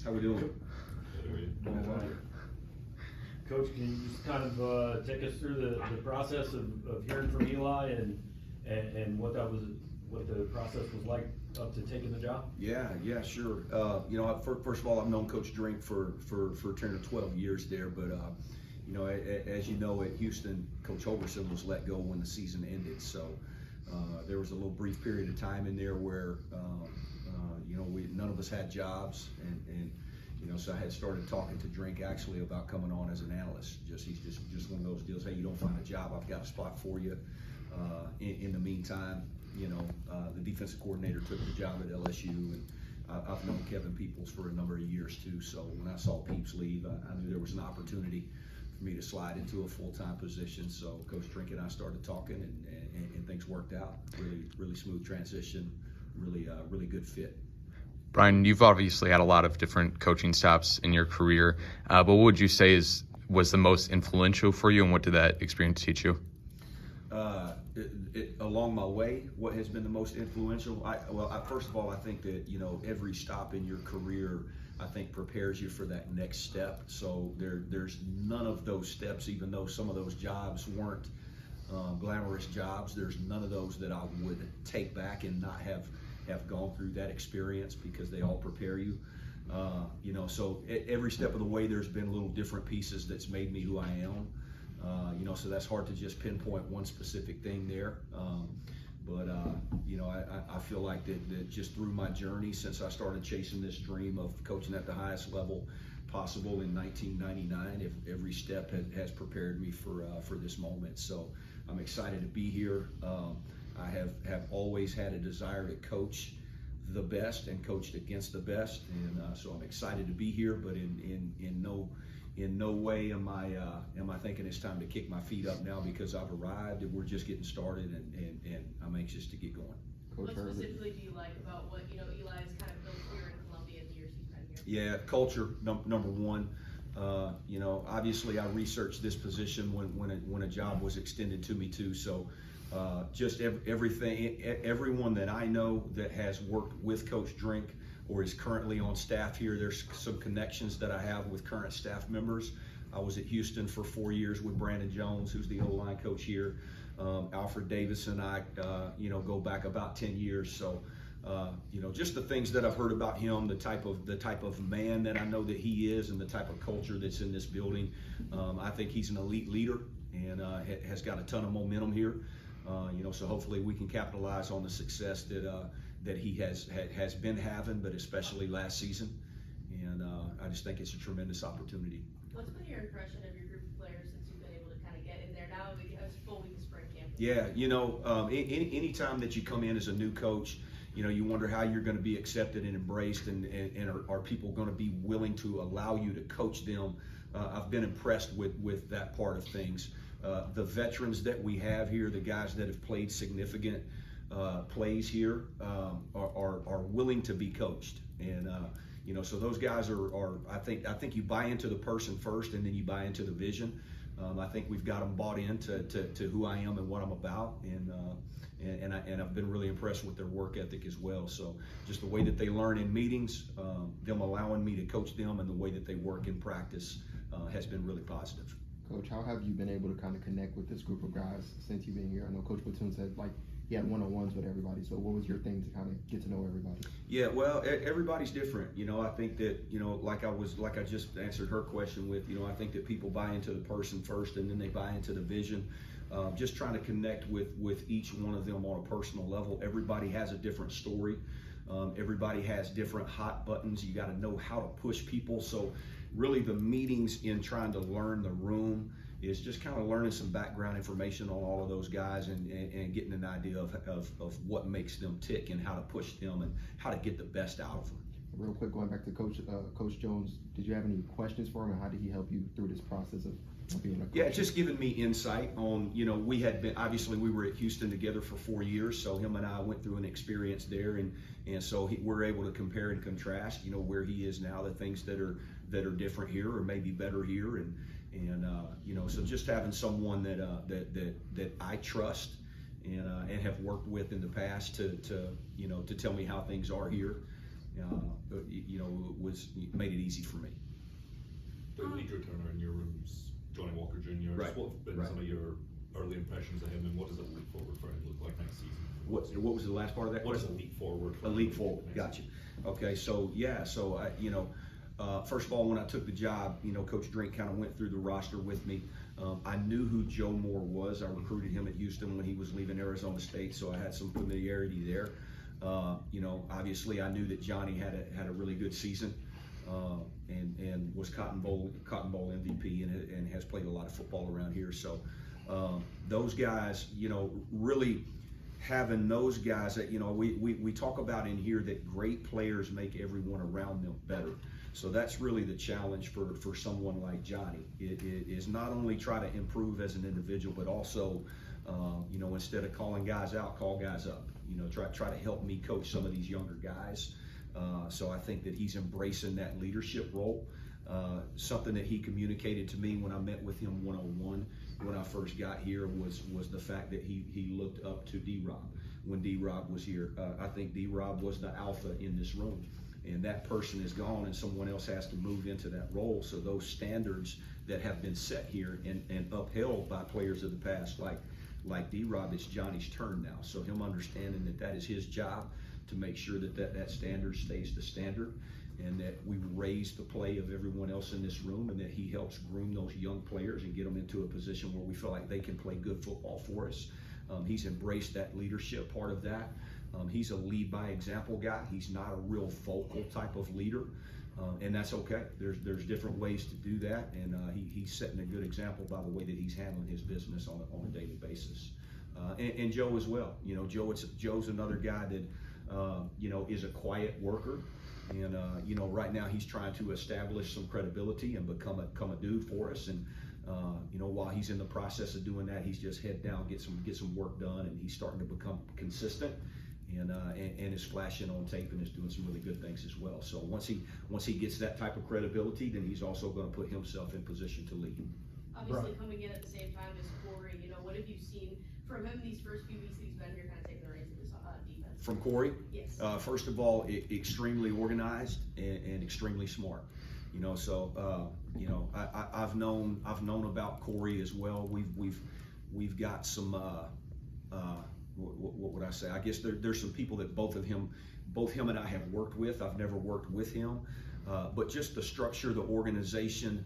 How we doing? Coach, can you just kind of take us through the process of hearing from Eli and what the process was like up to taking the job? Yeah, sure. First of all, I've known Coach Drink for 10 or 12 years there, but as you know, at Houston, Coach Holberson was let go when the season ended. So there was a little brief period of time in there where none of us had jobs, and so I had started talking to Drink actually about coming on as an analyst. He's just one of those deals. Hey, you don't find a job, I've got a spot for you. In the meantime, the defensive coordinator took the job at LSU, and I've known Kevin Peoples for a number of years too. So when I saw Peeps leave, I knew there was an opportunity for me to slide into a full-time position. So Coach Drink and I started talking, and things worked out. Really smooth transition. Really good fit. Brian, you've obviously had a lot of different coaching stops in your career, but what would you say was the most influential for you, and what did that experience teach you? Along my way, what has been the most influential? First of all, I think that every stop in your career, I think, prepares you for that next step. So there's none of those steps, even though some of those jobs weren't glamorous jobs. There's none of those that I would take back and not have gone through that experience, because they all prepare you. So every step of the way, there's been little different pieces that's made me who I am. So that's hard to just pinpoint one specific thing there. I feel like that just through my journey, since I started chasing this dream of coaching at the highest level possible in 1999, every step has prepared me for this moment. So I'm excited to be here. I have always had a desire to coach the best and coached against the best, and so I'm excited to be here. But in no way am I thinking it's time to kick my feet up now, because I've arrived and we're just getting started, and I'm anxious to get going. What specifically do you like about what Eli has kind of built here in Columbia in the years he's been here? Yeah, culture, number one. Obviously I researched this position when a job was extended to me too. So just everyone that I know that has worked with Coach Drink or is currently on staff here, there's some connections that I have with current staff members. I was at Houston for 4 years with Brandon Jones, who's the O-line coach here. Alfred Davis and I, go back about 10 years. So, just the things that I've heard about him, the type of man that I know that he is, and the type of culture that's in this building. I think he's an elite leader and has got a ton of momentum here. So hopefully we can capitalize on the success that he has been having, but especially last season. And I just think it's a tremendous opportunity. What's been your impression of your group of players since you've been able to kind of get in there now? It's full week of spring camp. Yeah, anytime that you come in as a new coach, you wonder how you're going to be accepted and embraced, and are people going to be willing to allow you to coach them? I've been impressed with that part of things. The veterans that we have here, the guys that have played significant plays here, are willing to be coached, and so those guys are I think you buy into the person first, and then you buy into the vision. I think we've got them bought into who I am and what I'm about, and I've been really impressed with their work ethic as well. So just the way that they learn in meetings, them allowing me to coach them, and the way that they work in practice has been really positive. Coach, how have you been able to kind of connect with this group of guys since you've been here? I know Coach Platoon said he had one-on-ones with everybody. So what was your thing to kind of get to know everybody? Yeah, well, everybody's different. I think that, like I just answered her question with, I think that people buy into the person first, and then they buy into the vision. Just trying to connect with each one of them on a personal level. Everybody has a different story. Everybody has different hot buttons. You got to know how to push people. So really the meetings in trying to learn the room is just kind of learning some background information on all of those guys, and getting an idea of what makes them tick, and how to push them, and how to get the best out of them. Real quick, going back to Coach Jones, did you have any questions for him, and how did he help you through this process of being a coach? Yeah, just giving me insight on, we had been, obviously we were at Houston together for 4 years, so him and I went through an experience there, and so we're able to compare and contrast, where he is now, the things that are different here, or maybe better here, and so just having someone that I trust and have worked with in the past to tell me how things are here, made it easy for me. The lead returner in your rooms, Johnny Walker Jr. Right. What have been Right. some of your early impressions of him, and what does a leap forward for him look like next season? What was the last part of that What is question? a leap forward? For A him leap forward, next gotcha. season? Okay, so first of all, when I took the job, Coach Drink kind of went through the roster with me. I knew who Joe Moore was. I recruited him at Houston when he was leaving Arizona State, so I had some familiarity there. Obviously I knew that Johnny had a really good season, and was Cotton Bowl MVP and has played a lot of football around here. So those guys, really having those guys that, we talk about in here that great players make everyone around them better. So that's really the challenge for someone like Johnny. It is not only try to improve as an individual, but also, instead of calling guys out, call guys up. Try to help me coach some of these younger guys. So I think that he's embracing that leadership role. Something that he communicated to me when I met with him one-on-one when I first got here was the fact that he looked up to D-Rob when D-Rob was here. I think D-Rob was the alpha in this room, and that person is gone and someone else has to move into that role. So those standards that have been set here and upheld by players of the past like D-Rob, it's Johnny's turn now. So him understanding that is his job to make sure that standard stays the standard, and that we raise the play of everyone else in this room, and that he helps groom those young players and get them into a position where we feel like they can play good football for us. He's embraced that leadership part of that. He's a lead by example guy. He's not a real vocal type of leader, and that's okay. There's different ways to do that, and he's setting a good example by the way that he's handling his business on a daily basis. And Joe as well. Joe's another guy that is a quiet worker. And right now he's trying to establish some credibility and become a dude for us. And while he's in the process of doing that, he's just head down, get some work done, and he's starting to become consistent, and is flashing on tape and is doing some really good things as well. So once he gets that type of credibility, then he's also going to put himself in position to lead. Obviously, coming in at the same time as Corey, what have you seen from him these first few weeks that he's been here, kind of taking the reins of this defense? From Corey? Yes. First of all, extremely organized and extremely smart. I've known about Corey as well. We've got some what would I say? I guess there's some people that both him and I have worked with. I've never worked with him, but just the structure, the organization,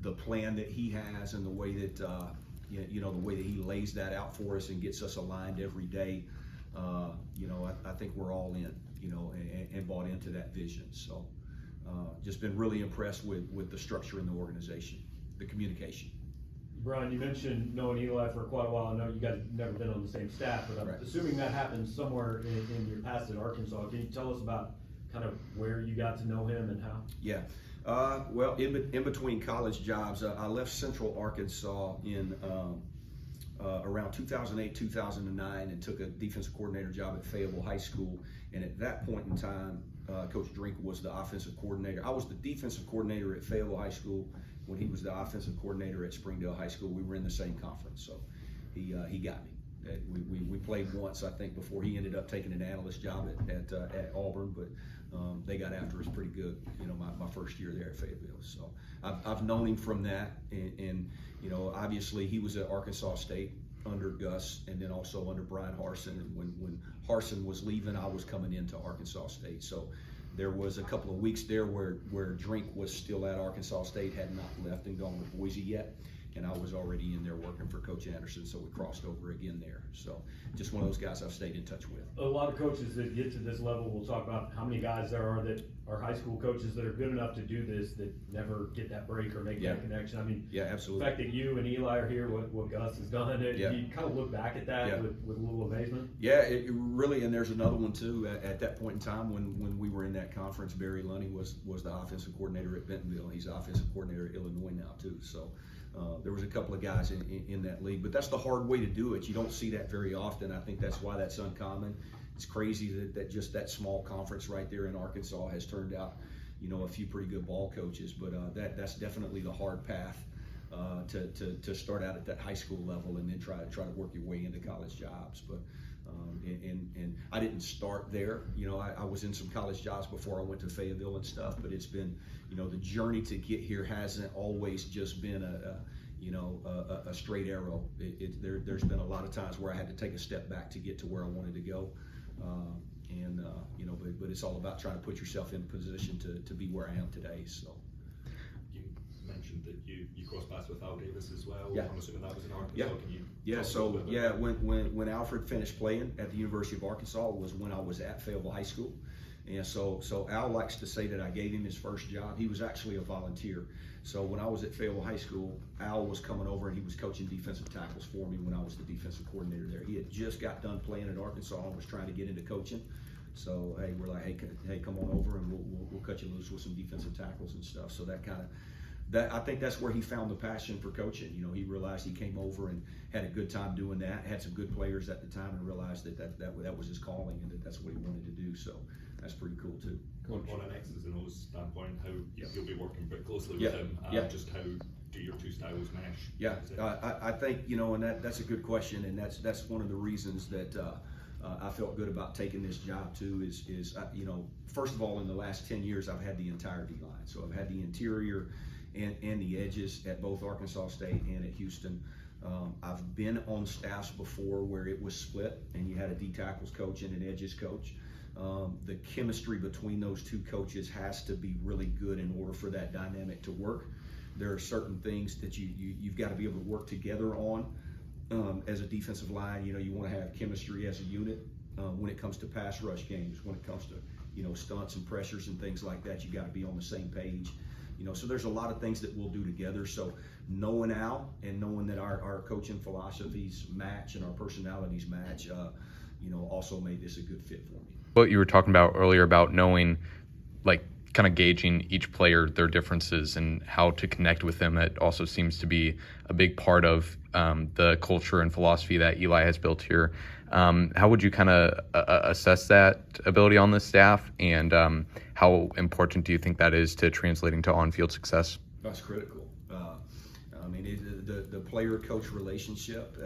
the plan that he has, and the way that the way that he lays that out for us and gets us aligned every day. I think we're all in, and bought into that vision. So just been really impressed with the structure in the organization, the communication. Brian, you mentioned knowing Eli for quite a while. I know you guys have never been on the same staff, but I'm Right. assuming that happened somewhere in your past at Arkansas. Can you tell us about kind of where you got to know him and how? Yeah. Well, in between college jobs, I left Central Arkansas in around 2008, 2009, and took a defensive coordinator job at Fayetteville High School. And at that point in time, Coach Drink was the offensive coordinator. I was the defensive coordinator at Fayetteville High School when he was the offensive coordinator at Springdale High School. We were in the same conference, so he got me. We played once, I think, before he ended up taking an analyst job at Auburn, but they got after us pretty good, my first year there at Fayetteville. So I've known him from that, and obviously he was at Arkansas State under Gus, and then also under Brian Harsin. And when Harsin was leaving, I was coming into Arkansas State. So there was a couple of weeks there where Drink was still at Arkansas State, had not left and gone to Boise yet. And I was already in there working for Coach Anderson, so we crossed over again there. So just one of those guys I've stayed in touch with. A lot of coaches that get to this level will talk about how many guys there are that are high school coaches that are good enough to do this that never get that break or make that connection. I mean, Yeah, the absolutely. fact that you and Eli are here, what Gus has done, Yeah. you kind of look back at that with a little amazement. Yeah, it really, and there's another one too. At that point in time, when we were in that conference, Barry Lunny was the offensive coordinator at Bentonville. He's the offensive coordinator at Illinois now too. So there was a couple of guys in that league, but that's the hard way to do it. You don't see that very often. I think that's why that's uncommon. It's crazy that just that small conference right there in Arkansas has turned out, a few pretty good ball coaches. But that's definitely the hard path to start out at that high school level and then try to work your way into college jobs. But And I didn't start there. You know, I was in some college jobs before I went to Fayetteville and stuff, but it's been, you know, the journey to get here hasn't always just been a straight arrow. There's been a lot of times where I had to take a step back to get to where I wanted to go. You know, but it's all about trying to put yourself in a position to be where I am today. So. You mentioned that you crossed paths with Al Davis as well. Yeah. I'm assuming that was in Arkansas. Yeah. Can you Yeah, talk a so little bit yeah, about when Alfred finished playing at the University of Arkansas was when I was at Fayetteville High School. And so Al likes to say that I gave him his first job. He was actually a volunteer. So when I was at Fayetteville High School, Al was coming over and he was coaching defensive tackles for me when I was the defensive coordinator there. He had just got done playing at Arkansas and was trying to get into coaching. So hey, we're like, hey, come on over and we'll cut you loose with some defensive tackles and stuff. So I think that's where he found the passion for coaching. You know, he realized he came over and had a good time doing that, had some good players at the time, and realized that was his calling and that's what he wanted to do. So that's pretty cool too. on an X's and O's standpoint, how you'll be working pretty closely with Yeah. him, Yeah. just how do your two styles mesh? Yeah, Is it- I think, you know, and that's a good question, and that's one of the reasons that I felt good about taking this job too. Is you know, first of all, in the last 10 years, I've had the entire D line, so I've had the interior and the edges at both Arkansas State and at Houston. I've been on staffs before where it was split, and you had a D tackles coach and an edges coach. The chemistry between those two coaches has to be really good in order for that dynamic to work. There are certain things that you've got to be able to work together on as a defensive line. You know, you want to have chemistry as a unit when it comes to pass rush games, when it comes to, you know, stunts and pressures and things like that. You got to be on the same page. You know, so there's a lot of things that we'll do together. So knowing Al and knowing that our coaching philosophies match and our personalities match, you know, also made this a good fit for me. What you were talking about earlier about knowing, like, kind of gauging each player, their differences, and how to connect with them, that also seems to be a big part of the culture and philosophy that Eli has built here. How would you kind of assess that ability on the staff, and how important do you think that is to translating to on-field success? That's critical. I mean, the player-coach relationship,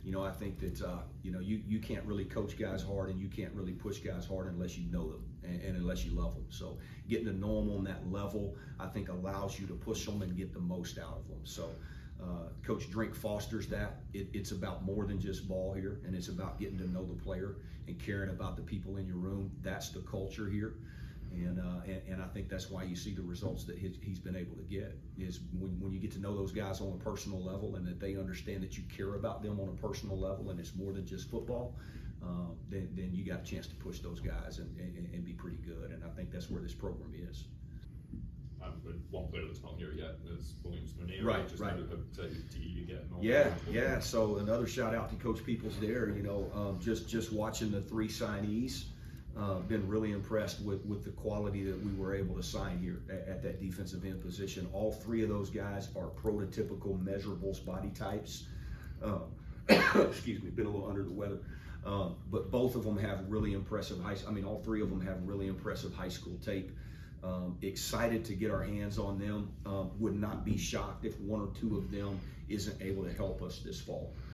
you know, I think that, you know, you can't really coach guys hard and you can't really push guys hard unless you know them and unless you love them. So getting to know them on that level, I think, allows you to push them and get the most out of them. So Coach Drink fosters that. It's about more than just ball here, and it's about getting to know the player and caring about the people in your room. That's the culture here. And I think that's why you see the results that he's been able to get, is when you get to know those guys on a personal level and that they understand that you care about them on a personal level and it's more than just football, then you got a chance to push those guys and be pretty good. And I think that's where this program is. One player that's not here yet is Williams Monet. Right, just right. How excited do you get? Yeah. So another shout out to Coach Peoples there. You know, just watching the 3 signees. Been really impressed with the quality that we were able to sign here at that defensive end position. All 3 of those guys are prototypical measurables body types. Excuse me, been a little under the weather. But both of them have really impressive all 3 of them have really impressive high school tape. Excited to get our hands on them. Would not be shocked if 1 or 2 of them isn't able to help us this fall.